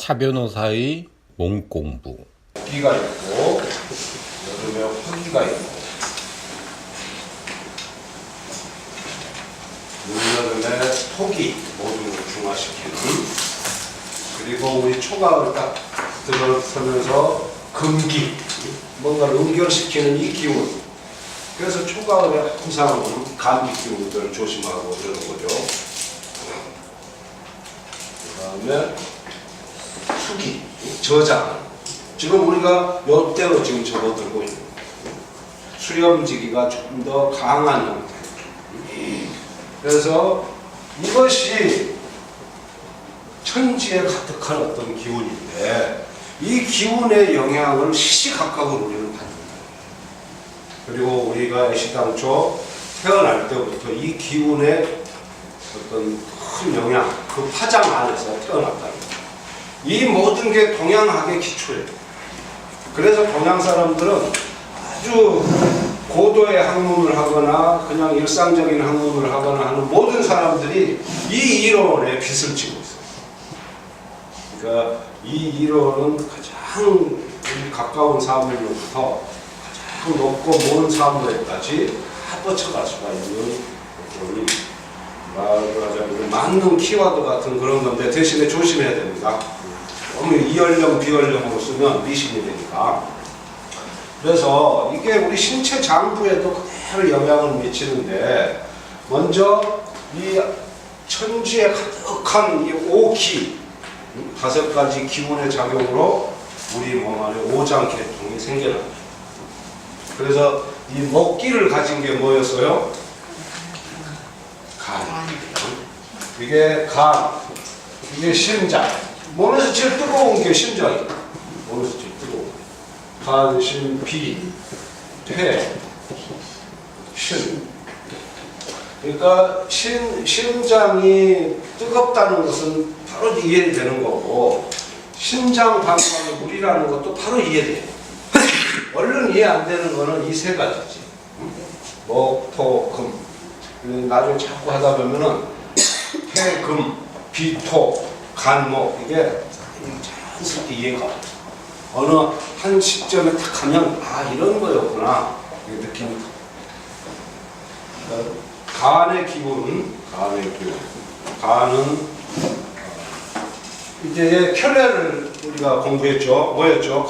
차 변호사의 몸 공부. 기가 있고 여름에 화기가 있고 늦여름에 토기 모든 걸 중화시키는, 그리고 우리 초가을 딱 들어서면서 금기 뭔가를 응결시키는 이 기운. 그래서 초가을에 항상 감기 기운들을 조심하고 이러는 거죠. 그 다음에 수기, 저장. 지금 우리가 요때로 지금 접어들고 있는 수렴지기가 조금 더 강한 형태. 그래서 이것이 천지에 가득한 어떤 기운인데, 이 기운의 영향을 시시각각으로 우리는 받는다. 그리고 우리가 애시당초 태어날 때부터 이 기운의 어떤 큰 영향, 그 파장 안에서 태어났다. 이 모든 게 동양학의 기초예요. 그래서 동양 사람들은 아주 고도의 학문을 하거나 그냥 일상적인 학문을 하거나 하는 모든 사람들이 이 이론에 빚을 지고 있어요. 그러니까 이 이론은 가장 가까운 사물로부터 가장 높고 먼 사물에까지 다 뻗쳐갈 수가 있는 그런, 말하자면 맞는 키워드 같은 그런 건데, 대신에 조심해야 됩니다. 너무 이연령 비연령으로 쓰면 미신이 되니까. 그래서 이게 우리 신체 장부에도 그대로 영향을 미치는데, 먼저 이 천지에 가득한 이 오기, 5가지 기운의 작용으로 우리 몸 안에 오장계통이 생겨납니다. 그래서 이 먹기를 가진 게 뭐였어요? 간. 이게 간, 이게 심장. 몸에서 제일 뜨거운 게 심장이에요. 몸에서 제일 뜨거운 간, 심, 비, 폐, 신. 그러니까 심장이 뜨겁다는 것은 바로 이해되는 거고, 심장 방광이 물이라는 것도 바로 이해돼요. 얼른 이해 안 되는 거는 이 세 가지지. 목, 토, 금. 나중에 자꾸 하다 보면은 폐, 금, 비, 토, 간, 목, 이게 자연스럽게 이해가 와요. 어느 한 시점에 딱 하면 아, 이런 거였구나, 이게 느낌이 들어요. 간의 기운, 간은 이제 혈례를 우리가 공부했죠. 뭐였죠?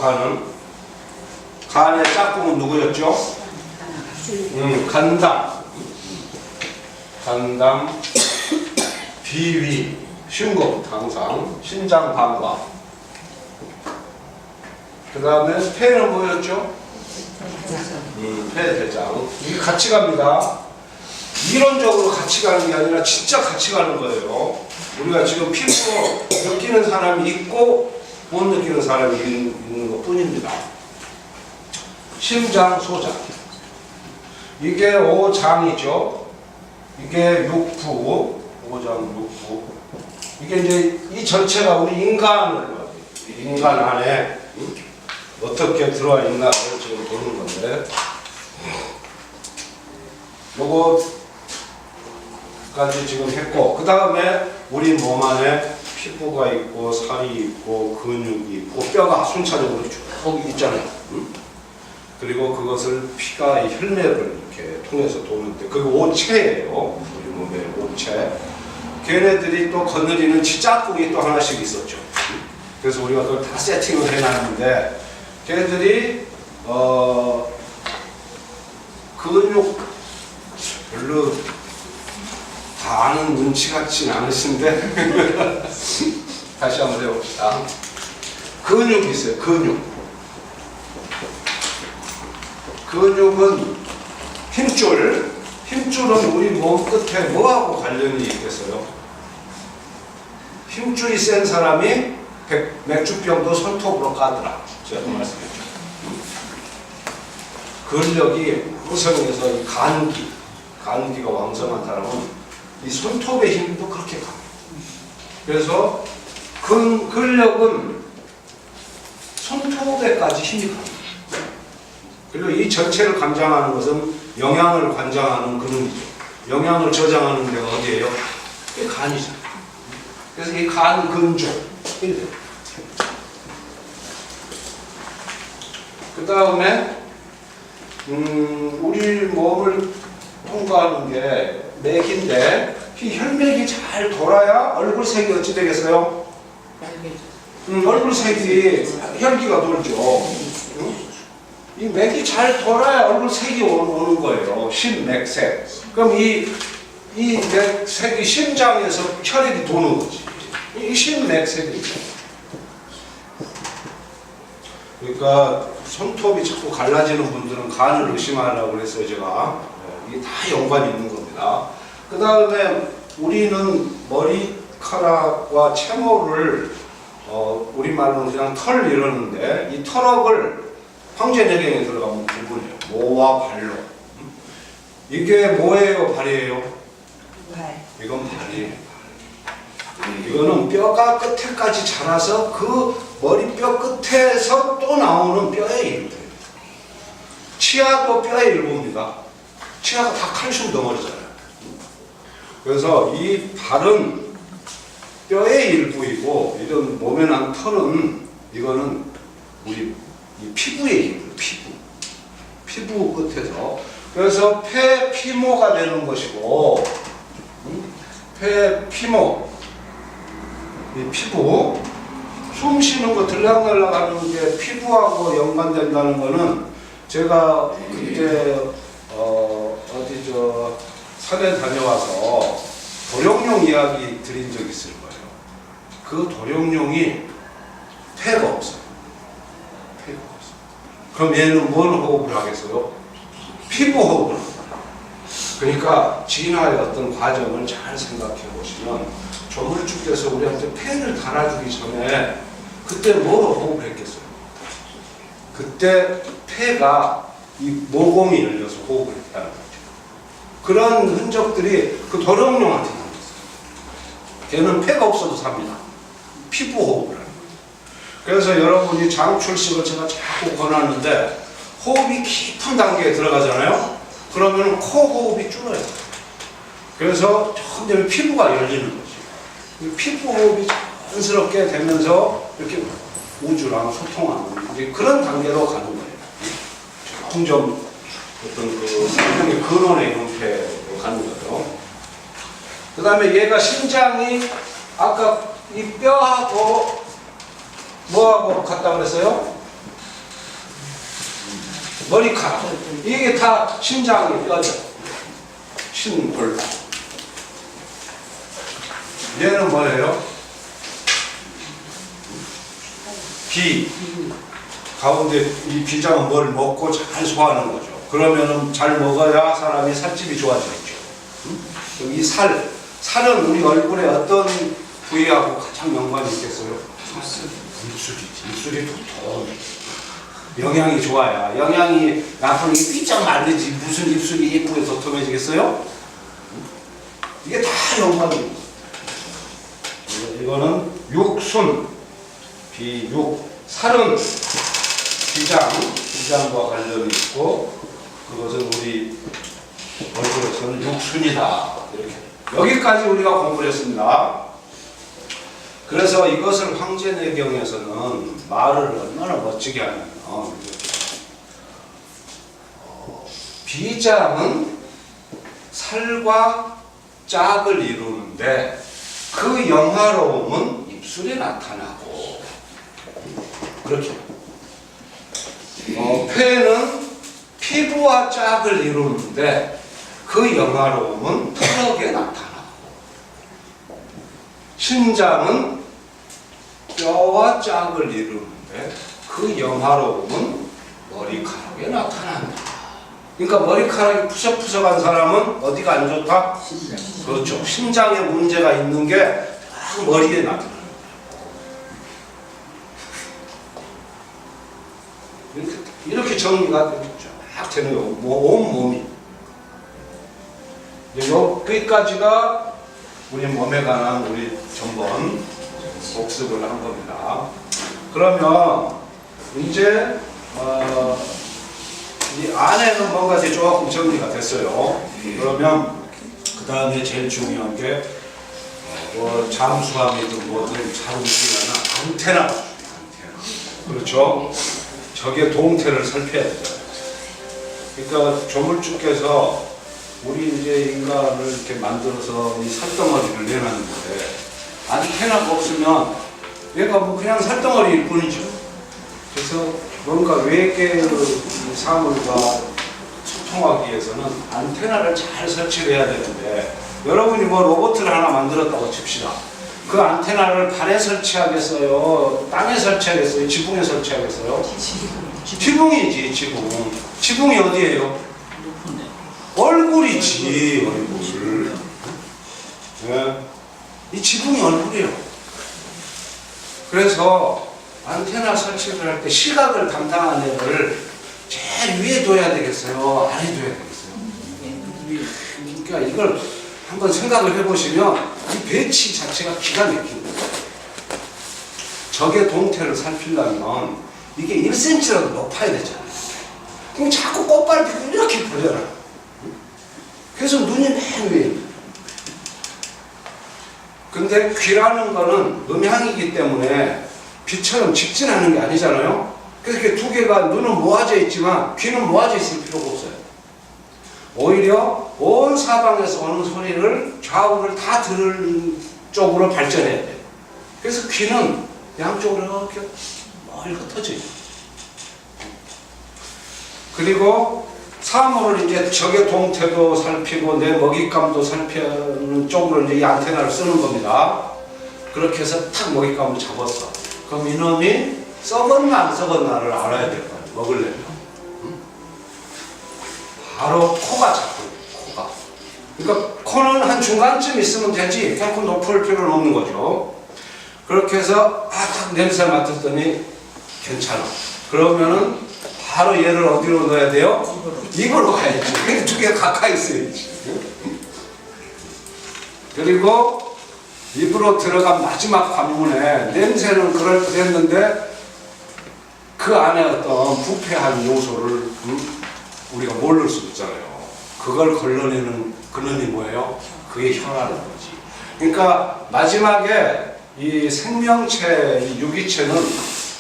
간의 짝꿍은 누구였죠? 간담, 비위, 쉬운 것부터 항상 신장, 방광. 그 다음에 폐는 뭐였죠? 폐, 대장. 이게 같이 갑니다. 이론적으로 같이 가는 게 아니라 진짜 같이 가는 거예요. 우리가 지금 피부로 느끼는 사람이 있고 못 느끼는 사람이 있는 것 뿐입니다. 심장, 소장. 이게 오장이죠. 이게 육부, 오장, 육부. 이게 이제 이 전체가 우리 인간 안에 어떻게 들어와 있나를 지금 보는 건데, 요거까지 지금 했고, 그 다음에 우리 몸 안에 피부가 있고 살이 있고 근육이 있고 뼈가 순차적으로 쭉 있잖아요. 그리고 그것을 피가 혈맥을 이렇게 통해서 도는데, 그게 오체예요. 우리 몸의 오체. 걔네들이 또 거느리는 짝꿍이 또 하나씩 있었죠. 그래서 우리가 그걸 다 세팅을 해놨는데, 걔네들이 근육 별로 다 아는 눈치 같진 않으신데 다시 한번 해봅시다. 근육이 있어요. 근육은 힘줄은 우리 몸 끝에 뭐하고 관련이 있겠어요? 힘줄이 센 사람이 맥주병도 손톱으로 까더라. 제가 말씀했죠. 근력이 왕성해서 이 간기가 왕성한 사람은 이 손톱의 힘도 그렇게 강해요. 그래서 근력은 손톱에까지 힘이 강해요. 그리고 이 전체를 감장하는 것은 영양을 관장하는 근육이죠. 영양을 저장하는 데가 어디예요? 이게 간이잖아요. 그래서 이 간 근조. 그 다음에 우리 몸을 통과하는 게 맥인데 이 혈맥이 잘 돌아야 얼굴색이 어찌 되겠어요? 얼굴색이 혈기가 돌죠. 이 맥이 잘 돌아야 얼굴색이 오는 거예요. 심맥색. 그럼 이 맥색이 심장에서 혈액이 도는 거지. 이 심맥색이죠. 그러니까 손톱이 자꾸 갈라지는 분들은 간을 의심하려고 그랬어요, 제가. 이게 다 연관이 있는 겁니다. 그 다음에 우리는 머리카락과 채모를 우리말로는 그냥 털 이러는데 이 털억을 황제내경에 들어가면 구분해요. 모와 발로. 이게 뭐예요, 발이에요? 발. 이건 발이에요. 이거는 뼈가 끝에까지 자라서 그 머리뼈 끝에서 또 나오는 뼈의 일부예요. 치아도 뼈의 일부입니다. 치아가 다 칼슘 덩어리잖아요. 그래서 이 발은 뼈의 일부이고 이런 몸에 난 털은 이거는 우리 이 피부의 일부, 피부 끝에서. 그래서 폐피모가 되는 것이고 폐피모 이 피부 숨 쉬는 거 들락날락 하는 게 피부하고 연관된다는 거는 제가 그때 어디 저 산에 다녀와서 도룡뇽 이야기 드린 적 있을 거예요. 그 도룡뇽이 폐가 없어요. 폐가 없어요. 그럼 얘는 뭘 호흡을 하겠어요? 피부 호흡을 합니다. 그러니까 진화의 어떤 과정을 잘 생각해 보시면 조물주께서 우리한테 폐를 달아주기 전에 그때 뭐로 호흡을 했겠어요? 그때 폐가 이 모공이 열려서 호흡을 했다는 거죠. 그런 흔적들이 그 도룡뇽한테 남았어요. 걔는 폐가 없어도 삽니다. 피부 호흡을 하는 거죠. 그래서 여러분이 장출식을 제가 자꾸 권하는데 호흡이 깊은 단계에 들어가잖아요. 그러면 코 호흡이 줄어요. 그래서 점점 피부가 열리는 거죠. 피부 호흡이 자연스럽게 되면서 이렇게 우주랑 소통하는 이제 그런 단계로 가는 거예요. 조금 좀 어떤 그 생명의 근원의 형태로 가는 거죠. 그 다음에 얘가 심장이 아까 이 뼈하고 뭐하고 같다 그랬어요? 머리카락. 이게 다 심장의 뼈죠. 심골. 얘는 뭐예요? 비. 가운데 이 비장은 뭘 먹고 잘 소화하는 거죠. 그러면은 잘 먹어야 사람이 살집이 좋아지겠죠. 그럼 이 살은 우리 얼굴에 어떤 부위하고 가장 연관이 있겠어요? 입술이지. 입술이 더 영양이 좋아야. 영양이 나쁜 게 삐쩍 말리지. 무슨 입술이 예쁘게 도톰해지겠어요? 이게 다 연관이 있어요. 이거는 육순, 비육, 살은 비장과 관련이 있고 그것은 우리 얼굴에서는 육순이다. 이렇게 여기까지 우리가 공부를 했습니다. 그래서 이것을 황제내경에서는 말을 얼마나 멋지게 하냐면 비장은 살과 짝을 이루는데 그 영화로움은 입술에 나타나고 그렇죠. 폐는 피부와 짝을 이루는데 그 영화로움은 털럭에 나타나고 심장은 뼈와 짝을 이루는데 그 영화로움은 머리카락에 나타난다. 그러니까 머리카락이 푸석푸석한 사람은 어디가 안 좋다? 심장. 그렇죠. 심장에 문제가 있는 게 딱 머리에 나타나는 거예요. 이렇게 정리가 쫙 되는 거예요. 온 몸이. 여기까지가 우리 몸에 관한 우리 전번 복습을 한 겁니다. 그러면 이제 이 안에는 뭔가 이제 조금 정리가 됐어요. 그러면 그 다음에 제일 중요한 게 잠수함이든 뭐든 잘 움직이는 안테나. 그렇죠? 적의 동태를 살펴야 되잖아요. 그러니까 조물주께서 우리 이제 인간을 이렇게 만들어서 이 살덩어리를 내놨는데 안테나가 없으면 얘가 뭐 그냥 살덩어리일 뿐이죠. 그래서 뭔가 외계의 사물과 소통하기 위해서는 안테나를 잘 설치를 해야 되는데 여러분이 뭐 로봇을 하나 만들었다고 칩시다. 그 안테나를 발에 설치하겠어요? 땅에 설치하겠어요? 지붕에 설치하겠어요? 지붕이지, 지붕. 지붕이 어디예요? 얼굴이지, 얼굴. 네. 이 지붕이 얼굴이에요. 그래서 안테나 설치를 할 때 시각을 담당하는 애를 제일 위에 둬야 되겠어요? 아래에 둬야 되겠어요? 그러니까 이걸 한번 생각을 해보시면 이 배치 자체가 기가 막힙니다. 적의 동태를 살피려면 이게 1cm라도 높아야 되잖아요. 그럼 자꾸 꽃발피고 이렇게 보잖아요. 그래서 눈이 맨 위에. 근데 귀라는 거는 음향이기 때문에 빛처럼 직진하는 게 아니잖아요. 그래서 이렇게 두 개가 눈은 모아져 있지만 귀는 모아져 있을 필요가 없어요. 오히려 온 사방에서 오는 소리를 좌우를 다 들을 쪽으로 발전해야 돼요. 그래서 귀는 양쪽으로 이렇게 멀리 흩어져요. 그리고 사물을 이제 적의 동태도 살피고 내 먹잇감도 살피는 쪽으로 이제 이 안테나를 쓰는 겁니다. 그렇게 해서 탁 먹잇감을 잡았어. 그럼 이놈이 썩었나 안 썩었나를 알아야 될 거 아니에요. 먹으려면. 바로 코가 잡혀요. 코가. 그러니까 코는 한 중간쯤 있으면 되지 결코 높을 필요는 없는 거죠. 그렇게 해서 딱 냄새 맡았더니 괜찮아. 그러면은 바로 얘를 어디로 넣어야 돼요? 입으로 가야지. 근데 두 개 가까이 있어야지. 그리고 입으로 들어간 마지막 관문에 냄새는 그럴듯했는데 그 안에 어떤 부패한 요소를 우리가 모를 수 있잖아요. 그걸 걸러내는 근원이 뭐예요? 그게 혈화라는 거지. 그러니까 마지막에 이 생명체, 이 유기체는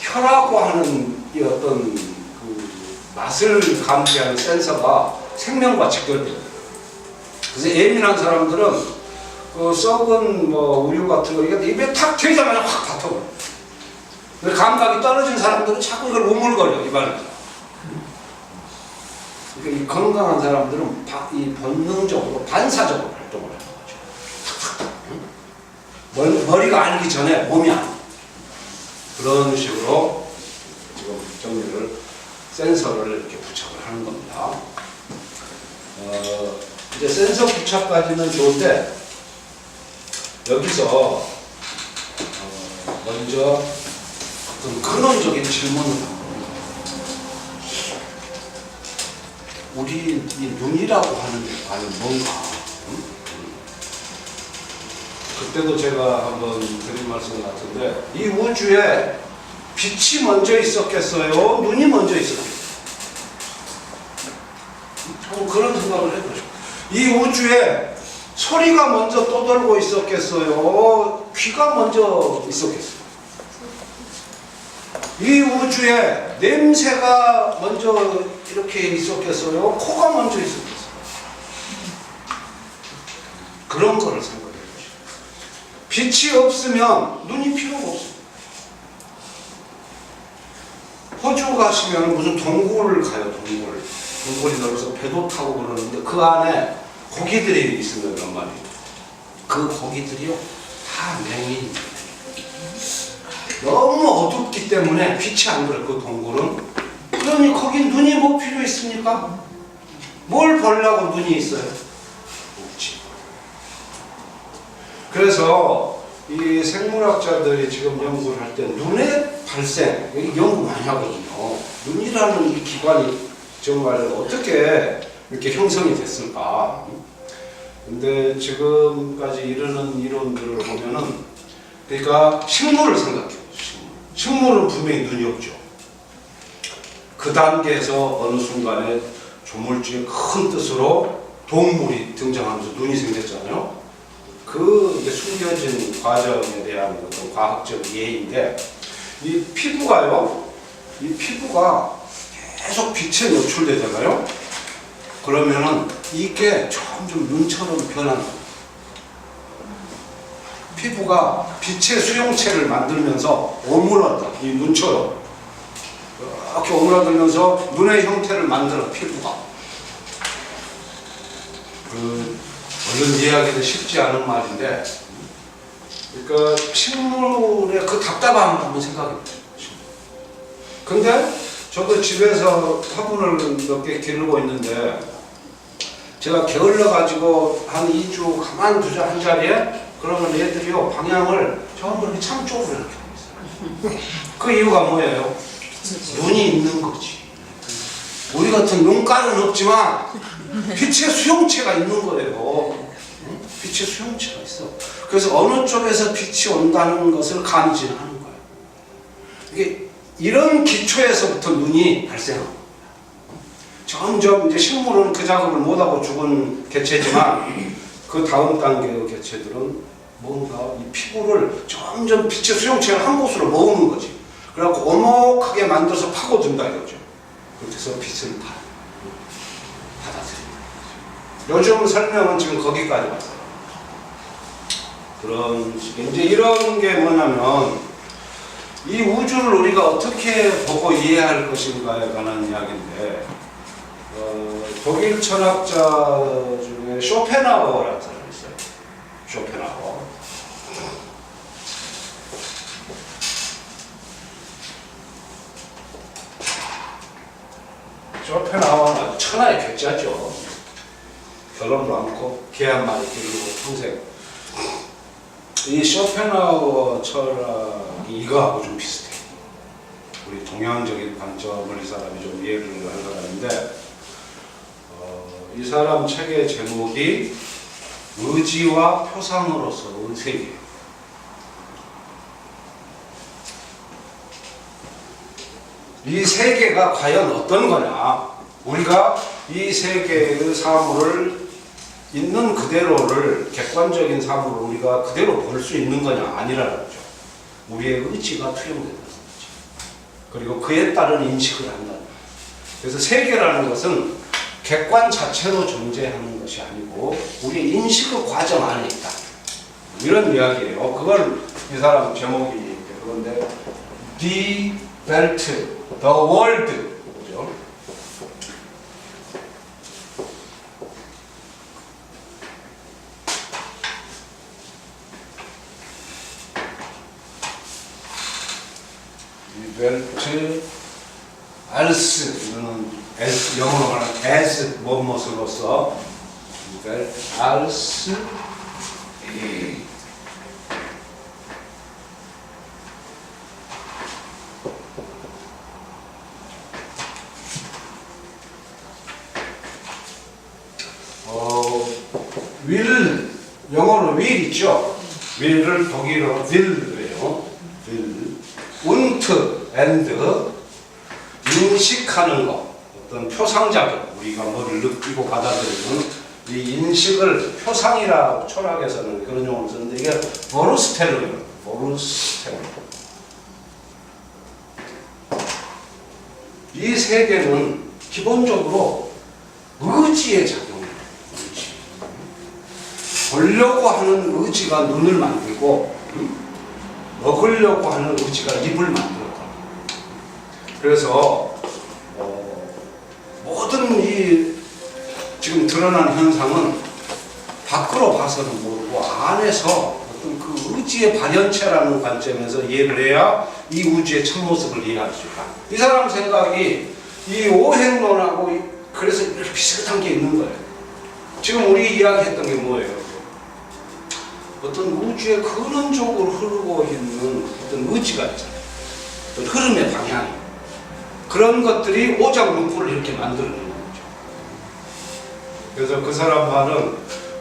혈화고 하는 이 어떤 그 맛을 감지하는 센서가 생명과 직결돼요. 그래서 예민한 사람들은 그 썩은 뭐 우유 같은 거 이게 입에 탁 튀자마자 확 뱉어버려. 감각이 떨어진 사람들은 자꾸 이걸 우물거려 입안에서. 그러니까 이 건강한 사람들은 이 본능적으로 반사적으로 활동을 하는 거죠. 머리가 알기 전에 몸이 알아. 그런 식으로 지금 정리를 센서를 이렇게 부착을 하는 겁니다. 이제 센서 부착까지는 좋은데 여기서 먼저 어떤 근원적인 질문을 합니다. 우리 이 눈이라고 하는 게 과연 뭔가? 그때도 제가 한번 드린 말씀 같은데 이 우주에 빛이 먼저 있었겠어요? 눈이 먼저 있었겠어요? 그런 생각을 해보죠. 이 우주에 소리가 먼저 떠돌고 있었겠어요? 귀가 먼저 있었겠어요? 이 우주에 냄새가 먼저 이렇게 있었겠어요? 코가 먼저 있었겠어요? 그런 거를 생각해 보시죠. 빛이 없으면 눈이 필요가 없어요. 호주 가시면 무슨 동굴을 가요, 동굴. 동굴이 넓어서 배도 타고 그러는데 그 안에 고기들이 있으면 말이에요. 그 고기들이요, 다 맹인입니다. 너무 어둡기 때문에 빛이 안 들어요, 그 동굴은. 그러니 거긴 눈이 뭐 필요 있습니까? 뭘 보려고 눈이 있어요? 없지. 그래서 이 생물학자들이 지금 연구를 할 때 눈의 발생, 연구 많이 하거든요. 눈이라는 이 기관이 정말 어떻게 이렇게 형성이 됐을까? 근데 지금까지 이르는 이론들을 보면은, 그러니까 식물을 생각해요. 식물은 분명히 눈이 없죠. 그 단계에서 어느 순간에 조물주의 큰 뜻으로 동물이 등장하면서 눈이 생겼잖아요. 그 이제 숨겨진 과정에 대한 어떤 과학적 이해인데, 이 피부가요, 이 피부가 계속 빛에 노출되잖아요. 그러면은 이게 점점 눈처럼 변하는 거예요. 피부가 빛의 수용체를 만들면서 오므라다. 이 눈처럼 이렇게 오므라들면서 눈의 형태를 만들어 피부가. 얼른 이해하기는 쉽지 않은 말인데, 그러니까 식물의 그 답답함을 한번 생각해 보세요. 근데 저도 집에서 화분을 몇 개 기르고 있는데, 제가 게을러 가지고 한 2주 가만두자 한 자리에, 그러면 얘들이요 방향을 전부 이렇게 창 쪽으로 이렇게 하고 있어요. 그 이유가 뭐예요? 눈이 있는 거지. 우리 같은 눈가는 없지만 빛의 수용체가 있는 거예요. 빛의 수용체가 있어. 그래서 어느 쪽에서 빛이 온다는 것을 감지하는 거예요. 이게 이런 기초에서부터 눈이 발생합니다. 점점 이제 식물은 그 작업을 못하고 죽은 개체지만 그 다음 단계의 개체들은 뭔가 이 피부를 점점 빛의 수용체를 한 곳으로 모으는 거지. 그래갖고 오목하게 만들어서 파고든다 이거죠. 그렇게 해서 빛을 받아들입니다. 요즘 설명은 지금 거기까지 왔어요. 그런 식의 이제 이런 게 뭐냐면 이 우주를 우리가 어떻게 보고 이해할 것인가에 관한 이야기인데, 독일 철학자 중에 쇼펜하우어라는 사람이 있어요. 쇼펜하우어. 쇼펜하우어는 아주 천하의 괴짜죠. 결혼도 않고 개 한 마리 기르고 평생. 이 쇼펜하우어 철학이 이거하고 좀 비슷해요. 우리 동양적인 관점을 이 사람이 좀 이해를 한 사람인데, 이 사람 책의 제목이 의지와 표상으로서의 세계. 이 세계가 과연 어떤 거냐? 우리가 이 세계의 사물을 있는 그대로를, 객관적인 사물을 우리가 그대로 볼 수 있는 거냐? 아니라는 거죠. 우리의 의지가 투영된다는 거죠. 그리고 그에 따른 인식을 한다는 거죠. 그래서 세계라는 것은 객관 자체로 존재하는 것이 아니고 우리의 인식의 과정 안에 있다. 이런 이야기예요. 그걸 이 사람 제목이 그건데, The Belt, The World. 그죠? The Belt, Als, 이거는 영어로 말하면 as 무엇으로서, als will, 영어로 will 있죠. will을 독일어로 will예요. will, und, and, 인식하는 것. 어떤 표상작용, 우리가 뭐를 느끼고 받아들이는 이 인식을 표상이라고 철학에서는 그런 용어를 쓰는데, 이게 보르스텔로예요. 보르스텔로. 이 세계는 기본적으로 의지의 작용이에요. 의지. 보려고 하는 의지가 눈을 만들고, 먹으려고 하는 의지가 입을 만들었다. 그래서 모든 이 지금 드러난 현상은 밖으로 봐서는 모르고 안에서 어떤 그 의지의 발현체라는 관점에서 이해를 해야 이 우주의 참모습을 이해할 수 있다. 이 사람 생각이 이 오행론하고 그래서 이렇게 비슷한 게 있는 거예요. 지금 우리 이야기했던 게 뭐예요? 어떤 우주의 근원적으로 흐르고 있는 어떤 의지가 있잖아요. 어떤 흐름의 방향이. 그런 것들이 오장 문구를 이렇게 만들어내는 거죠. 그래서 그 사람 말은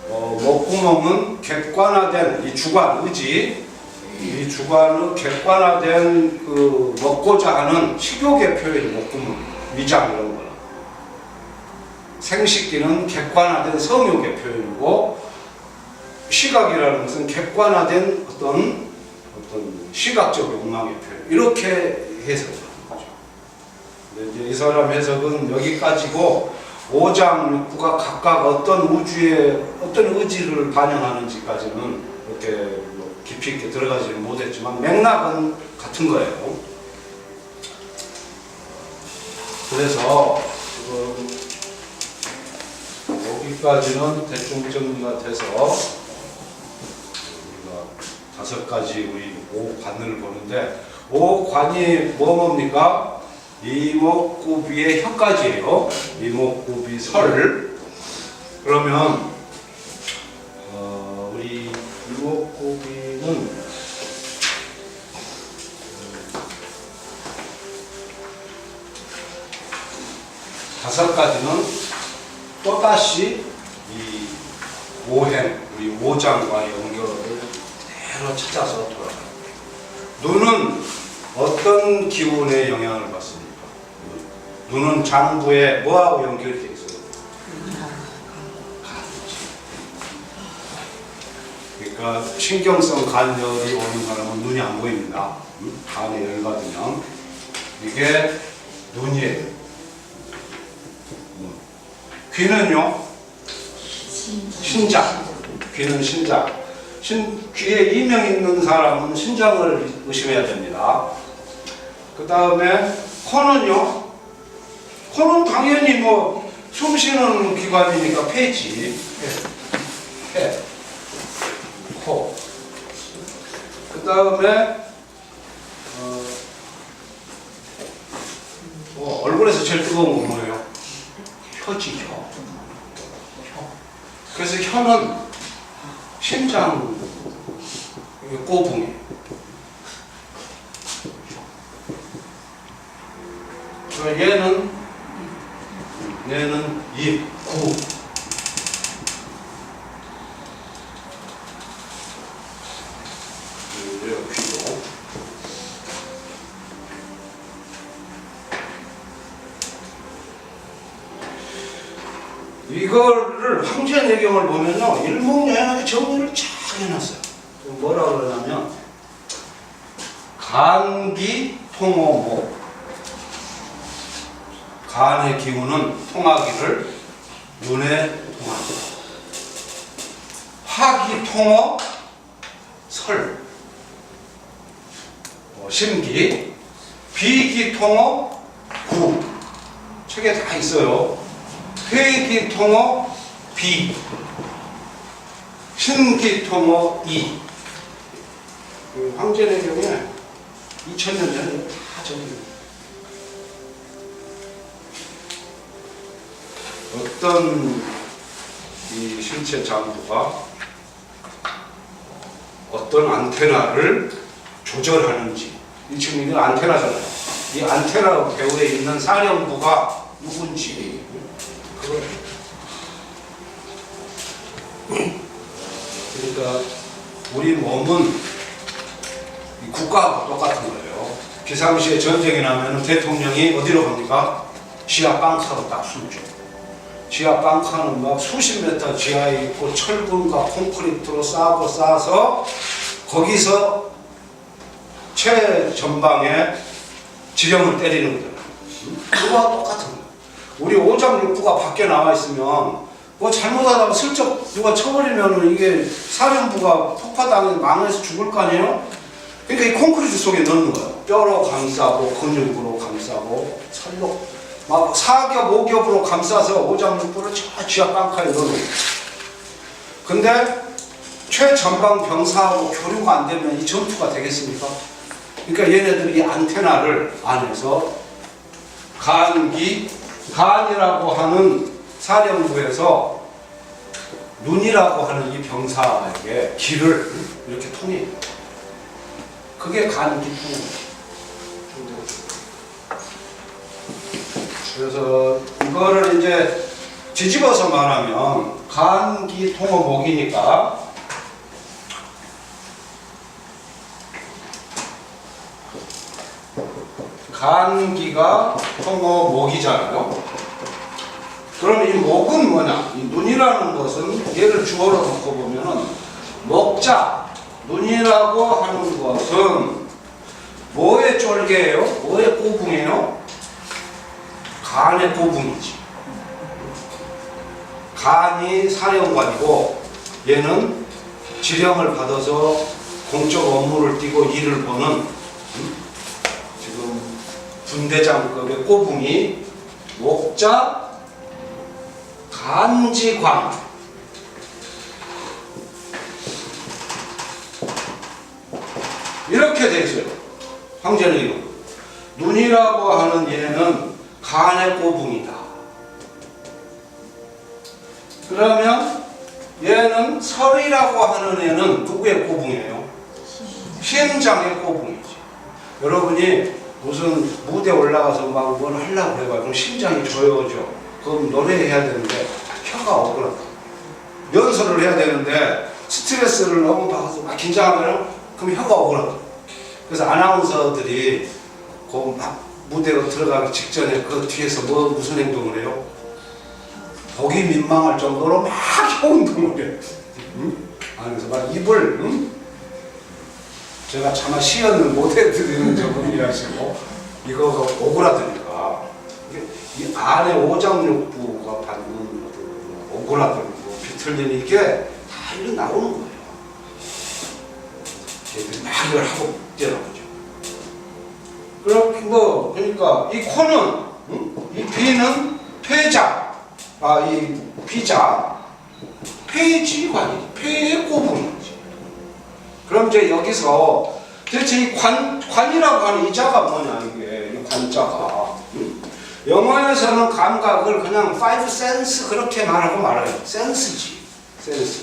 목구멍은 객관화된 이 주관, 의지, 이 주관의 객관화된 그 먹고자 하는 식욕의 표현이 목구멍, 위장 이런 거는. 생식기는 객관화된 성욕의 표현이고, 시각이라는 것은 객관화된 어떤 시각적 욕망의 표현. 이렇게 해석을 하는 거죠. 근데 이제 이 사람 해석은 여기까지고 5장 6부가 각각 어떤 우주의 어떤 의지를 반영하는지까지는 이렇게 뭐 깊이 있게 들어가지는 못했지만 맥락은 같은 거예요. 그래서 지금 여기까지는 대충 정리가 돼서 우리가 5가지 우리 5관을 보는데 5관이 뭡니까? 이목구비의 혀까지예요. 이목구비 설. 그러면 우리 이목구비는 다섯 가지는 또다시 이 오행, 우리 오장과 연결을 그대로 찾아서 돌아가요. 눈은 어떤 기운의 영향을 받습니까? 눈은 장부에 뭐하고 연결되어 있어요? 그러니까 신경성 간열이 오는 사람은 눈이 안 보입니다. 간에 열 받으면 이게 눈이에요. 귀는요? 신장. 귀는 신장. 귀에 이명 있는 사람은 신장을 의심해야 됩니다. 그 다음에 코는요? 코는 당연히 뭐 숨 쉬는 기관이니까 폐지. 폐. 코. 그 다음에 얼굴에서 제일 뜨거운 건 뭐예요? 혀지, 혀. 그래서 혀는 심장 꼬붕이에요. 얘는 입, 구. 귀도. 이거를 황제내경을 보면요, 일목요연하게 정리를 쫙 해놨어요. 뭐라 그러냐면 간기 통호목. 간의 기운은 통하기를 눈에 통합니다. 화기 통어 설. 심기. 비기 통어 구. 책에 다 있어요. 회기 통어 비. 신기 통어 이. 황제내경에 2000년 전에 다 정리해요. 어떤 이 신체 장부가 어떤 안테나를 조절하는지. 지금 이건 안테나잖아요. 이 안테나 배후에 있는 사령부가 누군지 그걸. 그러니까 우리 몸은 국가하고 똑같은 거예요. 비상시에 전쟁이 나면 대통령이 어디로 갑니까? 지하 벙커로 딱 숨죠. 지하 벙커는 막 수십 미터 지하에 있고 철근과 콘크리트로 쌓아서 거기서 최전방에 지령을 때리는 거잖아요. 그거와 똑같은 거예요. 우리 오장육부가 밖에 나와 있으면 뭐 잘못하다가 슬쩍 누가 쳐버리면 이게 사령부가 폭파당해서 망해서 죽을 거 아니에요? 그러니까 이 콘크리트 속에 넣는 거예요. 뼈로 감싸고 근육으로 감싸고 살로 막 사겹, 오겹으로 감싸서 오장육부를 저 지하 벙커에 넣어놓은. 근데 최전방 병사하고 교류가 안 되면 이 전투가 되겠습니까? 그러니까 얘네들이 이 안테나를 안에서 간이라고 하는 사령부에서 눈이라고 하는 이 병사에게 기를 이렇게 통해요. 그게 간기통. 그래서 이거를 이제 뒤집어서 말하면 간기통어목이니까 간기가 통어목이잖아요. 그럼 이 목은 뭐냐? 이 눈이라는 것은 얘를 주어로 놓고 보면은 목자, 눈이라고 하는 것은 뭐의 쫄개예요? 뭐의 꼬붕이에요? 간의 꼬붕이지. 간이 사령관이고 얘는 지령을 받아서 공적 업무를 띠고 일을 보는 지금 분대장급의 꼬붕이 목자 간지관. 이렇게 돼 있어요. 황제는 눈이라고 하는 얘는 간의 꼬붕이다. 그러면 얘는 설이라고 하는 애는 누구의 꼬붕이에요? 심장의 꼬붕이지. 여러분이 무슨 무대 올라가서 막 뭘 하려고 해봐. 그럼 심장이 조여져. 그럼 노래해야 되는데 혀가 억울하다. 연설을 해야 되는데 스트레스를 너무 받아서 막 긴장하면 그럼 혀가 억울하다. 그래서 아나운서들이 그 막 무대로 들어가기 직전에 그 뒤에서 무슨 행동을 해요? 보기 민망할 정도로 막 혀 운동을 해. 응? 그래서 막 입을, 응? 제가 차마 시연을 못 해드리는 저분이라시고 이거가 오그라드니까 이 안에 오장육부가 받는 오그라들고 비틀리는 이게 다 일로 나오는 거예요. 걔들이 막 이걸 하고 뛰어나오죠. 그러니까 이 코는, 응? 이 비는 폐자, 이 비자, 폐지관이지, 폐의 꼬붕이지. 그럼 이제 여기서 대체 이 관이라고 하는 이 자가 뭐냐, 이게, 이 관자가. 응? 영어에서는 감각을 그냥 five sense 그렇게 말하고 말아요. 센스지, 센스.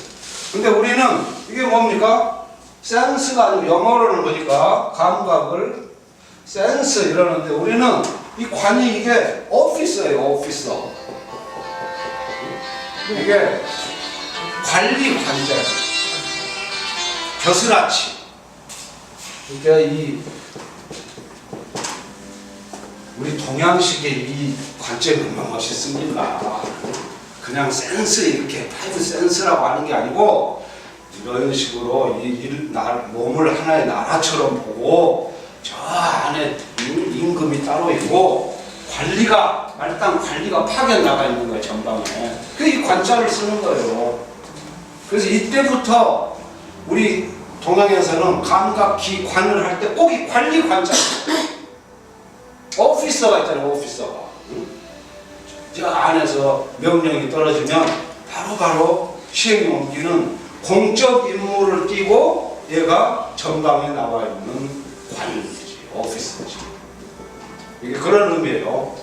근데 우리는 이게 뭡니까? 센스가 아니고 영어로는 보니까 감각을 센스 이러는데 우리는 이 관이 이게 오피서예요, 오피서. 이게 관리 관자예요. 겨스라치. 그러니까 이 우리 동양식의 이 관점이 얼마나 멋있습니까? 그냥 센스 이렇게 파이브 센스라고 하는 게 아니고 이런 식으로 몸을 하나의 나라처럼 보고 저 안에 임금이 따로 있고 관리가 말단 관리가 파견 나가 있는 거예요, 전방에. 그 이 관자를 쓰는 거예요. 그래서 이때부터 우리 동양에서는 감각기 관을 할 때 꼭 이 관리 관자. 오피서가 있잖아요, 오피서가. 저 안에서 명령이 떨어지면 바로바로 시행에 옮기는 공적 임무를 띠고 얘가 전방에 나와 있는 관리지, 오피서지. 이게 그런 의미예요.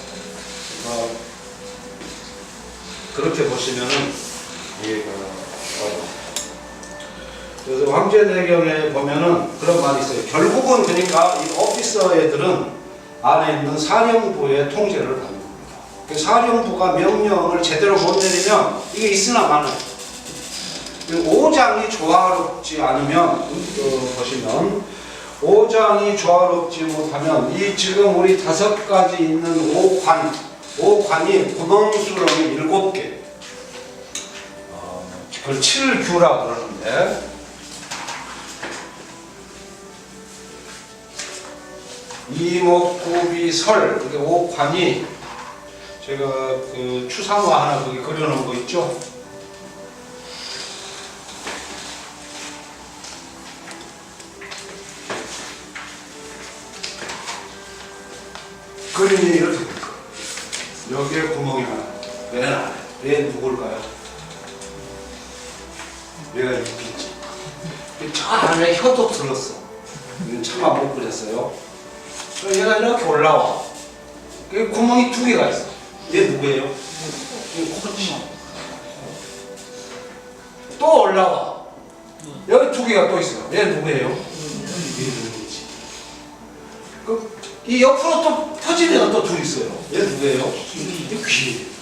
그렇게 보시면은 이해가 그래서 황제내경에 보면은 그런 말이 있어요. 결국은 그러니까 이 오피서 애들은 안에 있는 사령부의 통제를 받는 겁니다. 그 사령부가 명령을 제대로 못 내리면 이게 있으나 마나. 오장이 조화롭지 않으면 보시면 오장이 조화롭지 못하면 이 지금 우리 5가지 있는 오관이 구멍수렁이 7개. 그걸 7규라 그러는데 이목구비설 이게 오관이 제가 그 추상화 하나 거기 그려놓은 거 있죠? 그림이 이렇게 될 거예요. 여기에 구멍이 하나. 맨 안에. 얘 누굴까요? 얘가 입이지. 저 안에 혀도 들었어. 이건 차마 못 그렸어요. 얘가 이렇게 올라와. 그 구멍이 2개가 있어. 얘 누구예요? 코치. 또 올라와. 여기 2개가 또 있어요. 얘 누구예요? 얘 눈이지. 이 옆으로 또 퍼진 애가 또 2 있어요. 얘 누구예요? 이게 귀.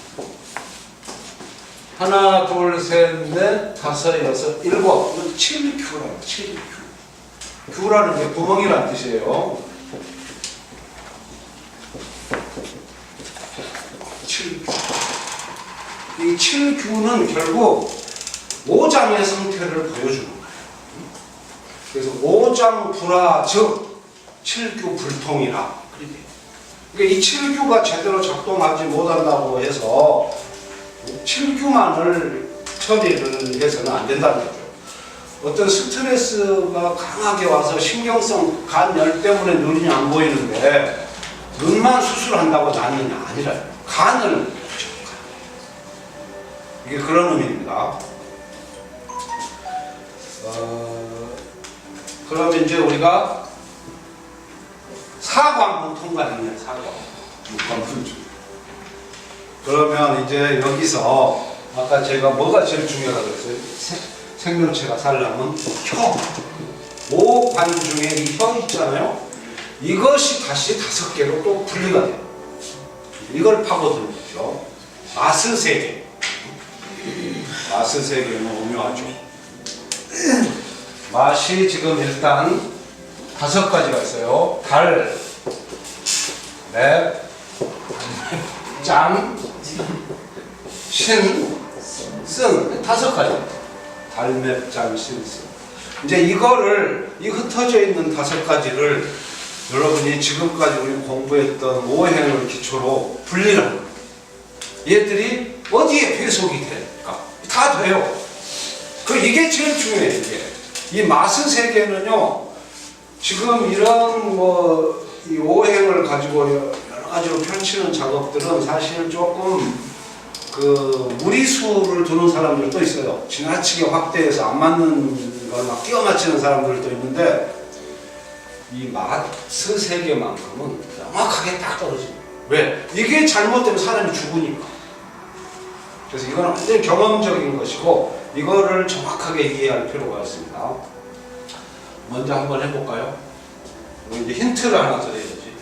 하나, 둘, 셋, 넷, 다섯, 여섯, 일곱. 이건 7규라고. 7규. 규라는 게 구멍이라는 뜻이에요. 7규. 이 7규는 결국 오장의 상태를 보여주는 거예요. 그래서 오장불화 즉 7규 불통이라. 그러니까 이 7규가 제대로 작동하지 못한다고 해서 7규만을 처리를 해서는 안 된다는 거죠. 어떤 스트레스가 강하게 와서 신경성 간열 때문에 눈이 안 보이는데 눈만 수술한다고 낫느냐 아니라 간을 보죠. 이게 그런 의미입니다. 그러면 이제 우리가 사관문 통과했네. 사관문. 그러면 이제 여기서 아까 제가 뭐가 제일 중요하다고 그랬어요? 생명체가 살려면 혀. 오관 중에 이 혀 있잖아요. 이것이 다시 5개로 또 분리가 돼요. 이걸 파고드는 거죠. 마스세계. 마스세계는 오묘하죠. 맛이 지금 일단 5가지가 있어요. 달, 맵, 짠, 신, 쓴. 5가지. 달, 맵, 짠, 신, 쓴. 이제 이거를, 이 흩어져 있는 5가지를 여러분이 지금까지 우리 공부했던 오행을 기초로 분리를 합니다. 얘들이 어디에 배속이 될까? 다 돼요. 이게 제일 중요해요. 이 마스 세계는요, 지금 이런 이 오행을 가지고 여러 가지로 펼치는 작업들은 사실 조금 무리수를 두는 사람들도 있어요. 지나치게 확대해서 안 맞는 걸 막 끼워 맞추는 사람들도 있는데, 이 마스 세계만큼은 정확하게 딱 떨어집니다. 왜? 이게 잘못되면 사람이 죽으니까. 그래서 이건 완전히 경험적인 것이고, 이거를 정확하게 이해할 필요가 있습니다. 먼저 한번 해볼까요? 이제 힌트를 하나 드려야지.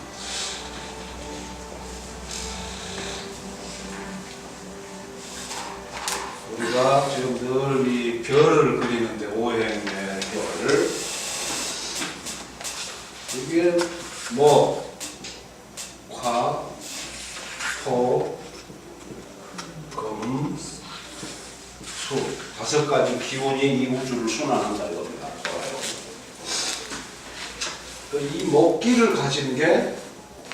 우리가 지금 늘 이 별을 그리는데, 오행의 별. 이게 화, 토, 금, 수. 5가지 기운이 이 우주를 순환한다 이겁니다. 이 먹기를 가진 게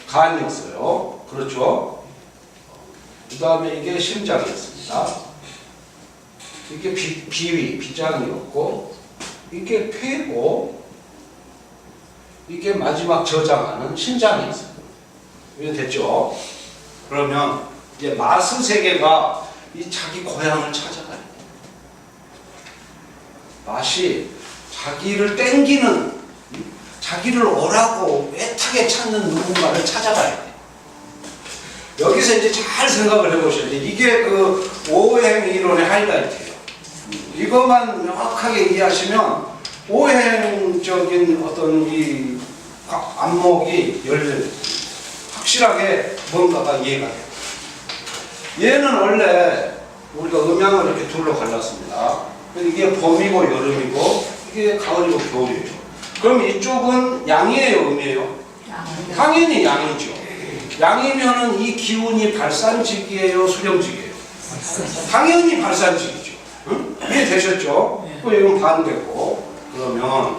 간이었어요. 그렇죠? 그 다음에 이게 심장이었습니다. 이게 비장이었고, 이게 폐고, 이게 마지막 저장하는 신장이었어요. 이게 됐죠? 그러면 이제 마스 세계가 이 자기 고향을 찾아가요. 맛이 자기를 땡기는, 자기를 오라고 애타게 찾는 누군가를 찾아가야 돼. 여기서 이제 잘 생각을 해보셔야 돼. 이게 오행 이론의 하이라이트예요. 이것만 명확하게 이해하시면 오행적인 어떤 이 안목이 열려요. 확실하게 뭔가가 이해가 돼요. 얘는 원래 우리가 음양을 이렇게 둘로 갈랐습니다. 이게 봄이고 여름이고, 이게 가을이고 겨울이에요. 그럼 이쪽은 양이에요, 음이에요? 당연히 양이죠. 양이면은 이 기운이 발산직이에요, 수렴직이에요? 당연히 발산직이죠. 응? 이해되셨죠? 이건 반대고. 그러면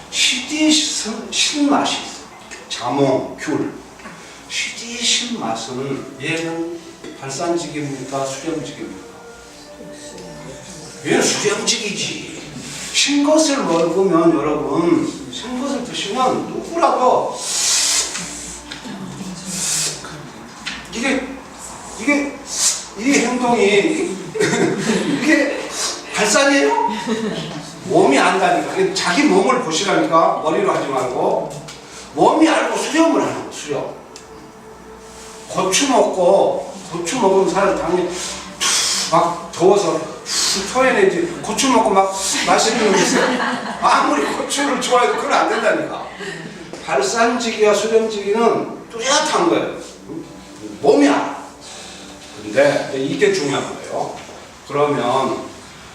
시디 신맛이 있어요. 자몽, 귤. 시디 신맛은 얘는 발산직입니까, 수렴직입니까? 얘는 수렴직이지. 신것을 먹으면 여러분, 신것을 드시면 누구라도 이 행동이 이게 발산이에요? 몸이 안다니까. 자기 몸을 보시라니까. 머리로 하지 말고 몸이 알고 수렴을 하는 거. 수렴. 고추 먹으면 사람 당연히 막 더워서 토해내지. 고추 먹고 막 마시는 거 있어요. 아무리 고추를 좋아해도 그건 안 된다니까. 발산지기와 수렴지기는 뚜렷한 거예요. 몸이 알아. 근데 이게 중요한 거예요. 그러면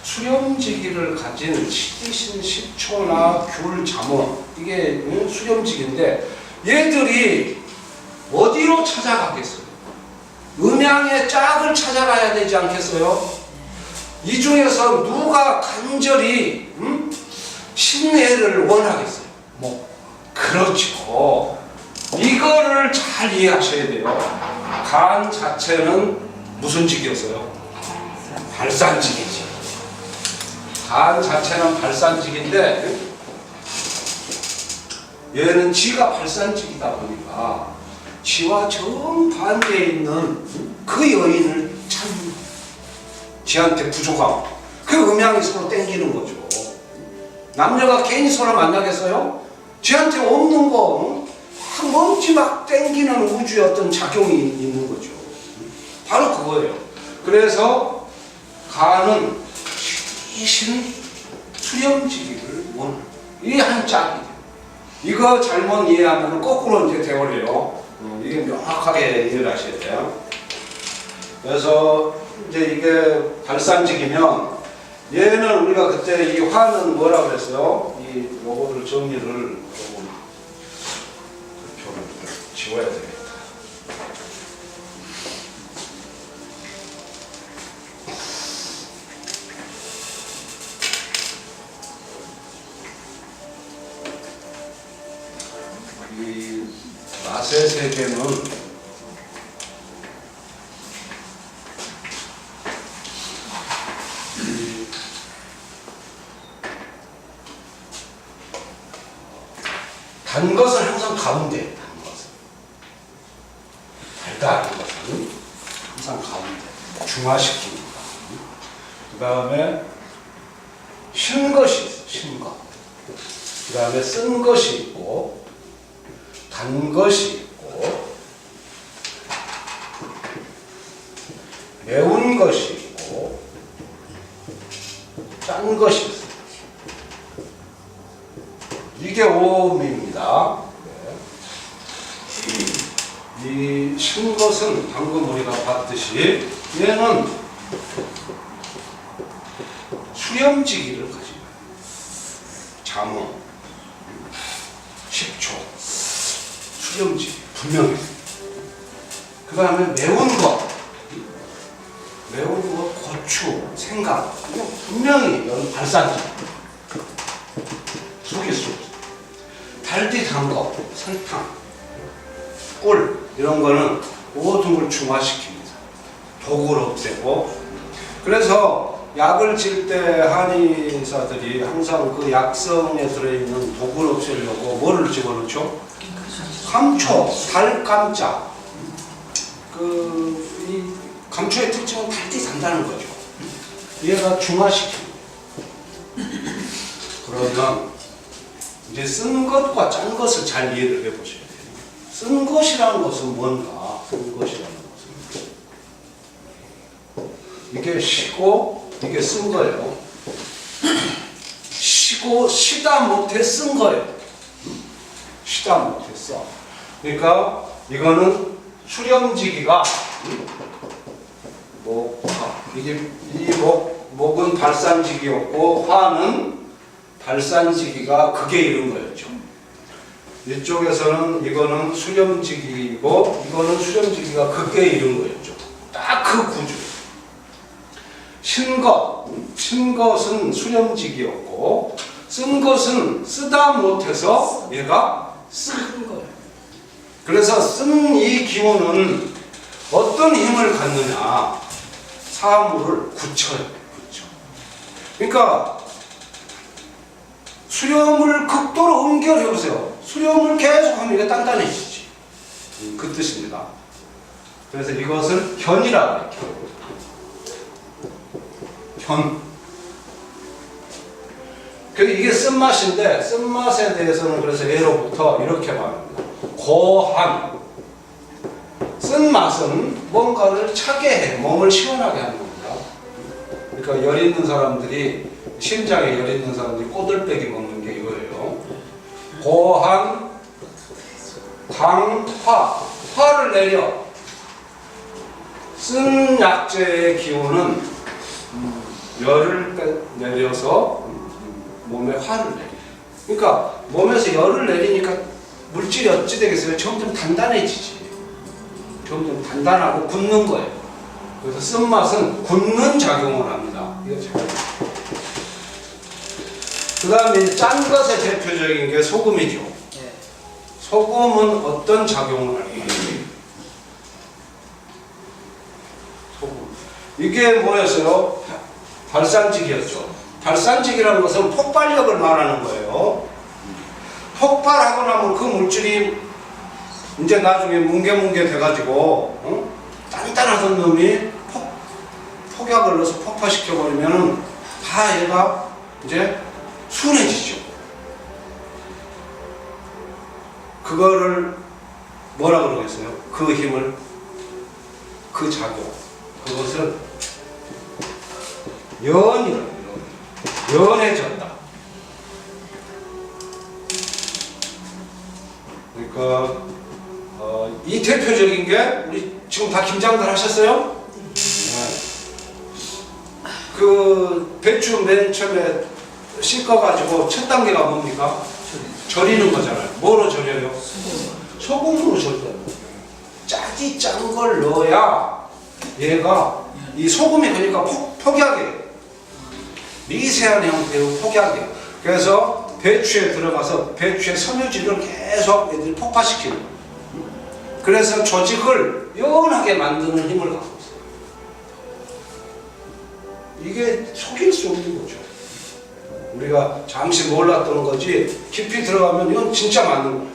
수렴지기를 가진 시디신, 식초나 귤, 자몽, 이게 수렴지기인데, 얘들이 어디로 찾아가겠어요? 음양의 짝을 찾아가야 되지 않겠어요? 이 중에서 누가 간절히 신애를 원하겠어요? 그렇죠. 이거를 잘 이해하셔야 돼요. 간 자체는 무슨 직이었어요? 발산직이지. 간 자체는 발산직인데 얘는 지가 발산직이다 보니까 지와 정반대에 있는 그 여인을 찾는, 지한테 부족함, 그 음양이 서로 땡기는 거죠. 남녀가 괜히 서로 만나겠어요? 지한테 없는 거 한 번쯤 막 땡기는 우주의 어떤 작용이 있는 거죠. 바로 그거예요. 그래서 간은 귀신 수렴지기를 원하는 이 한 짝이 돼요. 이거 잘못 이해하면 거꾸로 이제 되어버려요. 이게 명확하게 이해를 하셔야 돼요. 그래서 이제 이게 발산직이면 얘는 우리가 그때 이 화는 뭐라고 그랬어요? 이 요거를 정리를 조금 지워야 되겠다. 이 맛의 세계는 단 것은 항상 가운데, 단 것은 달달한 것은 항상 가운데 중화시킵니다. 그 다음에 신 것이 있어, 신 것. 그 다음에 쓴 것이 있고 단 것이 있고 매운 것이 있고 짠 것이 있어요. 이게 오음입니다. 네. 이 신것은 방금 우리가 봤듯이 얘는 수렴지기를 가지고 있어요. 잠어, 식초, 수렴지기 분명히. 그 다음에 매운 것, 고추, 생강, 분명히 이런 발산지. 속일수 달디 단 거, 설탕, 꿀 이런 거는 모든 걸 중화시킵니다. 독을 없애고. 그래서 약을 칠 때 한의사들이 항상 그 약성에 들어있는 독을 없애려고 뭐를 집어넣죠? 감초, 달감자. 이 감초의 특징은 달디 단다는 거죠. 얘가 중화시킵니다. 그러면 이제 쓴 것과 짠 것을 잘 이해를 해보셔야 돼요. 쓴 것이라는 것은 뭔가? 쓴 것이라는 것은 이게 시고 이게 쓴 거예요. 시고 시다 못해 쓴 거예요. 시다 못해 써. 그러니까 이거는 수렴지기가 이게 이 목은 발산지기였고 화는 발산지기가 극에 이른 거였죠. 이쪽에서는 이거는 수렴지기이고 이거는 수렴지기가 극에 이른 거였죠. 딱 그 구조. 신것은 수렴지기였고 쓴 것은 쓰다 못해서 얘가 쓴 거예요. 그래서 쓴 이 기운은 어떤 힘을 갖느냐? 사물을 굳혀요. 그러니까 수렴을 극도로 응결해보세요. 수렴을 계속하면 이게 단단해지지. 그 뜻입니다. 그래서 이것을 견이라고 해요. 견. 이게 쓴맛인데 쓴맛에 대해서는 그래서 예로부터 이렇게 말합니다. 고한. 쓴맛은 뭔가를 차게 해. 몸을 시원하게 하는 겁니다. 그러니까 열 있는 사람들이 심장에 열 있는 사람들이 꼬들빼기 먹는 게 이거예요. 고한, 강, 화를 내려. 쓴 약재의 기운은 열을 내려서 몸에 화를 내려. 그러니까 몸에서 열을 내리니까 물질이 어찌 되겠어요? 점점 단단해지지. 점점 단단하고 굳는 거예요. 그래서 쓴맛은 굳는 작용을 합니다. 이거 잘. 그 다음에 짠 것의 대표적인 게 소금이죠. 소금은 어떤 작용을 하는지. 소금. 이게 뭐였어요? 발산직이었죠. 발산직이라는 것은 폭발력을 말하는 거예요. 폭발하고 나면 그 물질이 이제 나중에 뭉게뭉게 돼가지고 단단하던 놈이 폭약을 넣어서 폭파시켜버리면 다 얘가 이제 순해지죠. 그거를 뭐라 그러겠어요? 그 힘을, 그 작용, 그것을 연해졌다. 그러니까 이 대표적인 게 우리 지금 다 김장들 하셨어요? 네. 그 배추 맨 처음에 씻어가지고 첫 단계가 뭡니까? 절이는 거잖아요. 뭐로 절여요? 소금으로 절여요. 짜지 짠 걸 넣어야 얘가 이 소금이 그러니까 폭약이에요. 미세한 형태의 폭약이에요. 그래서 배추에 들어가서 배추의 섬유질을 계속 애들이 폭파시키는 거예요. 그래서 조직을 연하게 만드는 힘을 갖고 있어요. 이게 속일 수 없는 거죠. 우리가 잠시 몰랐던 거지 깊이 들어가면 이건 진짜 맞는 거예요.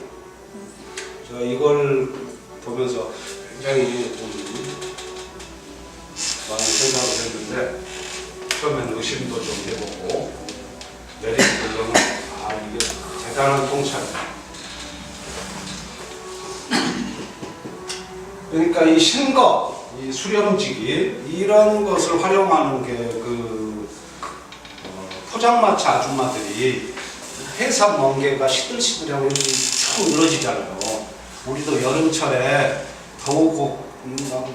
저 이걸 보면서 굉장히 많은 생각을 했는데 처음에는 의심도 좀 해보고 내리고는 이게 대단한 통찰이다. 그러니까 이 신거, 이 수렴지기 이런 것을 활용하는 게 포장마차 아줌마들이 해삼 멍게가 시들시들하고 이렇게 축 늘어지잖아요. 우리도 여름철에 더우고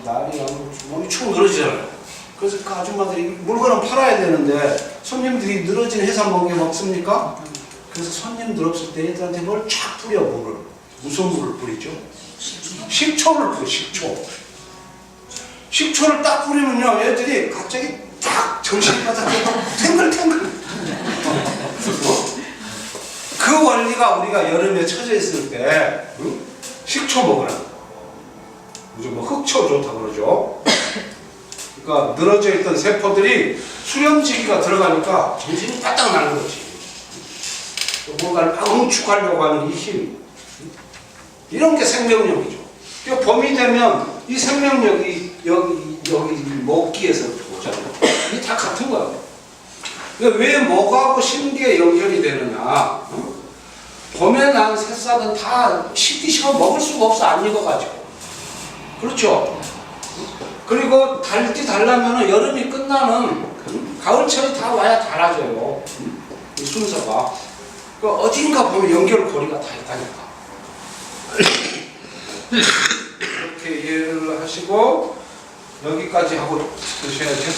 날이 몸이 축 늘어지잖아요. 그래서 그 아줌마들이 물건을 팔아야 되는데 손님들이 늘어진 해삼 멍게 먹습니까? 그래서 손님들 없을 때 애들한테 뭘 쫙 뿌려. 물을 무슨 물을 뿌리죠? 식초를 뿌려. 식초를 딱 뿌리면요 애들이 갑자기 딱 정신이 바닥에 탱글탱글. 그 원리가 우리가 여름에 처져 있을 때 식초 먹으라. 요즘 뭐 흑초 좋다고 그러죠. 그러니까 늘어져 있던 세포들이 수렴지기가 들어가니까 정신이 바짝 나는 거지. 뭔가를 막 응축하려고 하는 이 힘, 이런 게 생명력이죠. 그러니까 봄이 되면 이 생명력이 여기 먹기에서 오잖아요. 이게 다 같은 거예요. 그러니까 왜 먹하고 신기에 연결이 되느냐? 봄에 난 새싹은 다 식기 싫어 먹을 수가 없어. 안 익어가지고. 그렇죠? 그리고 달지 달라면 여름이 끝나는 가을철이 다 와야 달아져요. 이 순서가. 그러니까 어딘가 보면 연결고리가 다 있다니까. 이렇게 이해를 하시고 여기까지 하고 드셔야죠.